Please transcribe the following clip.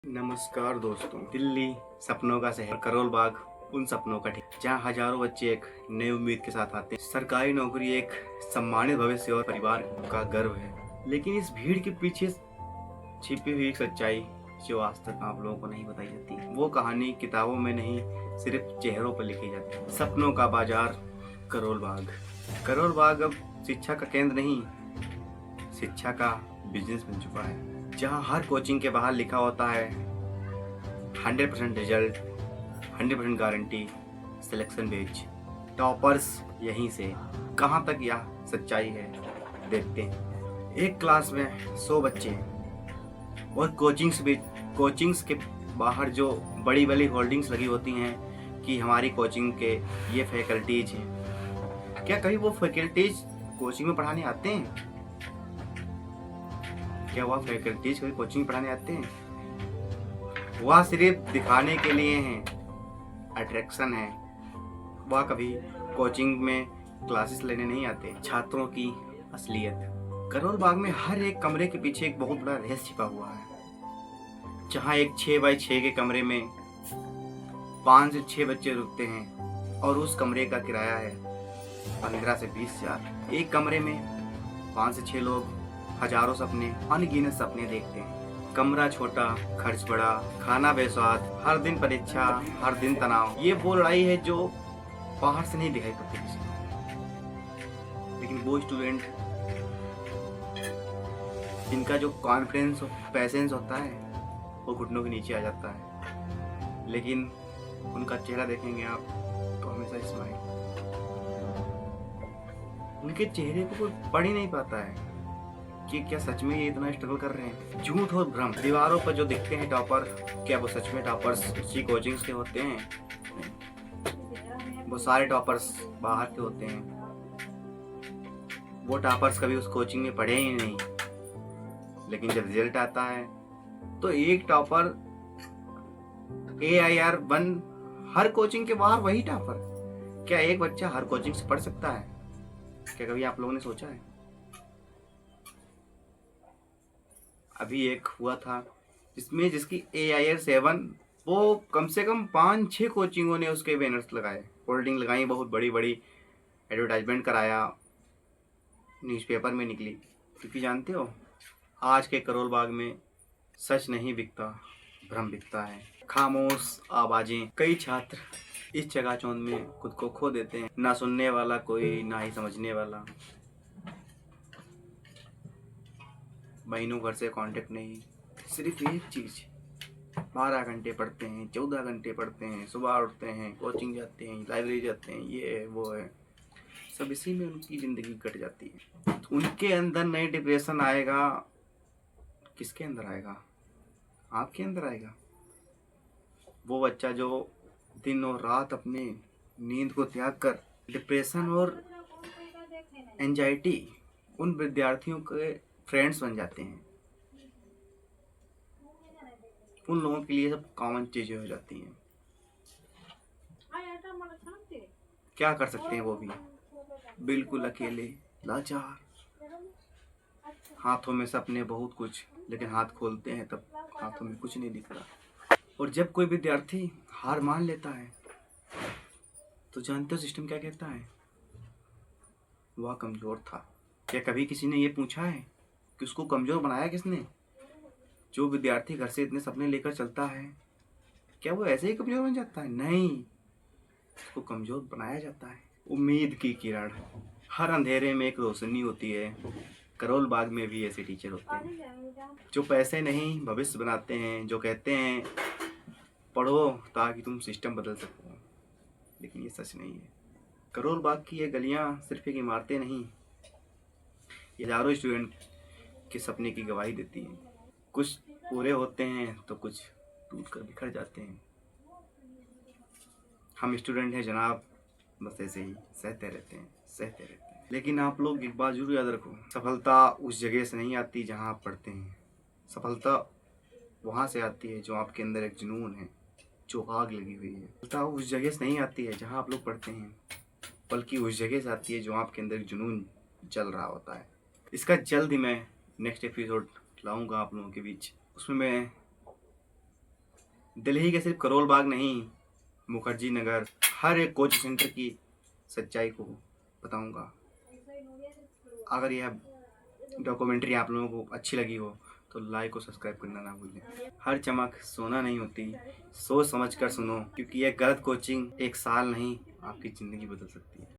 नमस्कार दोस्तों। दिल्ली सपनों का शहर, करोल बाग उन सपनों का ठीक जहाँ हजारों बच्चे एक नई उम्मीद के साथ आते हैं। सरकारी नौकरी एक सम्मानित भविष्य और परिवार का गर्व है, लेकिन इस भीड़ के पीछे छिपी हुई एक सच्चाई जो आज तक आप लोगों को नहीं बताई जाती। वो कहानी किताबों में नहीं, सिर्फ चेहरों पर लिखी जाती है। सपनों का बाजार, करोल बाग। करोल बाग अब शिक्षा का केंद्र नहीं, शिक्षा का बिजनेस बन चुका है, जहाँ हर कोचिंग के बाहर लिखा होता है 100% रिजल्ट, 100% गारंटी, सिलेक्शन बेच, टॉपर्स यहीं से। कहाँ तक यह सच्चाई है, देखते हैं। एक क्लास में 100 बच्चे हैं और कोचिंग्स के बाहर जो बड़ी बड़ी होल्डिंग्स लगी होती हैं कि हमारी कोचिंग के ये फैकल्टीज हैं। क्या कभी वो फैकल्टीज कोचिंग में पढ़ाने आते हैं? क्या वह फैकल्टीज कभी कोचिंग पढ़ाने आते हैं? वह सिर्फ दिखाने के लिए हैं, अट्रैक्शन है। वह कभी कोचिंग में क्लासेस लेने नहीं आते। छात्रों की असलियत। करोल बाग में हर एक कमरे के पीछे एक बहुत बड़ा रहस्य छिपा हुआ है। जहाँ एक 6x6 के कमरे में 5 से 6 बच्चे रुकते हैं और उस कमरे का किराया है 15 से 20 हजार। एक कमरे में 5 से 6 लोग हजारों सपने, अनगिनत सपने देखते हैं। कमरा छोटा, खर्च बड़ा, खाना बेस्वाद, हर दिन परीक्षा, हर दिन तनाव। ये वो लड़ाई है जो बाहर से नहीं दिखाई पड़ती किसी को। लेकिन वो स्टूडेंट जिनका जो कॉन्फिडेंस और पैसेंस होता है वो घुटनों के नीचे आ जाता है। लेकिन उनका चेहरा देखेंगे आप तो हमेशा स्माइल। उनके चेहरे को कोई पढ़ ही नहीं पाता है कि क्या सच में ये इतना स्ट्रगल कर रहे हैं। झूठ और भ्रम। दीवारों पर जो दिखते हैं टॉपर, क्या वो सच में टॉपर्स उसी कोचिंग्स के होते हैं? वो सारे टॉपर्स बाहर के होते हैं। वो टॉपर्स कभी उस कोचिंग में पढ़े ही नहीं, लेकिन जब रिजल्ट आता है तो एक टॉपर AIR1 हर कोचिंग के बाहर वही टॉपर। क्या एक बच्चा हर कोचिंग से पढ़ सकता है? क्या कभी आप लोगों ने सोचा है? अभी एक हुआ था जिसकी AIR7, वो कम से कम 5-6 कोचिंगों ने उसके बैनर्स लगाए, होल्डिंग लगाई, बहुत बड़ी बड़ी एडवर्टाइजमेंट कराया, न्यूज़पेपर में निकली। क्योंकि जानते हो, आज के करोल बाग में सच नहीं बिकता, भ्रम बिकता है। खामोश आवाजें। कई छात्र इस चकाचौंध में खुद को खो देते हैं। ना सुनने वाला कोई, ना ही समझने वाला। महीनों घर से कांटेक्ट नहीं, सिर्फ एक चीज। 12 घंटे पढ़ते हैं, 14 घंटे पढ़ते हैं, सुबह उठते हैं, कोचिंग जाते हैं, लाइब्रेरी जाते हैं, ये है वो है, सब इसी में उनकी जिंदगी कट जाती है। तो उनके अंदर नई डिप्रेशन आएगा। किसके अंदर आएगा? आपके अंदर आएगा। वो बच्चा जो दिन और रात अपने नींद को त्याग कर डिप्रेशन और एंजाइटी, उन विद्यार्थियों के फ्रेंड्स बन जाते हैं। उन लोगों के लिए सब कॉमन चीजें हो जाती हैं। क्या कर सकते हैं वो भी? बिल्कुल अकेले, लाचार। हाथों में सपने बहुत कुछ, लेकिन हाथ खोलते हैं तब हाथों में कुछ नहीं दिख रहा। और जब कोई विद्यार्थी हार मान लेता है तो जानते हो सिस्टम क्या कहता है? वह कमजोर था। क्या कभी किसी ने ये पूछा है कि उसको कमजोर बनाया किसने? जो विद्यार्थी घर से इतने सपने लेकर चलता है, क्या वो ऐसे ही कमजोर बन जाता है? नहीं, उसको कमजोर बनाया जाता है। उम्मीद की किरण। हर अंधेरे में एक रोशनी होती है। करोल बाग में भी ऐसे टीचर होते हैं जो पैसे नहीं भविष्य बनाते हैं, जो कहते हैं पढ़ो ताकि तुम सिस्टम बदल सको। लेकिन ये सच नहीं है। करोल बाग की ये गलियां सिर्फ एक इमारतें नहीं, ये हजारों स्टूडेंट के सपने की गवाही देती हैं। कुछ पूरे होते हैं तो कुछ टूट कर बिखर जाते हैं। हम स्टूडेंट हैं जनाब, बस ऐसे ही सहते रहते हैं। लेकिन आप लोग एक बात जरूर याद रखो, सफलता उस जगह से नहीं आती जहां आप पढ़ते हैं। सफलता वहां से आती है जो आपके अंदर एक जुनून है, जो आग लगी हुई है। सफलता उस जगह से नहीं आती है जहां आप लोग पढ़ते हैं, बल्कि उस जगह से आती है जो आपके अंदर जुनून जल रहा होता है। इसका जल्द ही मैं नेक्स्ट एपिसोड लाऊंगा आप लोगों के बीच। उसमें मैं दिल्ली के सिर्फ करोल बाग नहीं, मुखर्जी नगर, हर एक कोचिंग सेंटर की सच्चाई को बताऊंगा। अगर यह डॉक्यूमेंट्री आप लोगों को अच्छी लगी हो तो लाइक और सब्सक्राइब करना ना भूलें। हर चमक सोना नहीं होती, सोच समझ कर सुनो, क्योंकि यह गलत कोचिंग एक साल नहीं आपकी ज़िंदगी बदल सकती है।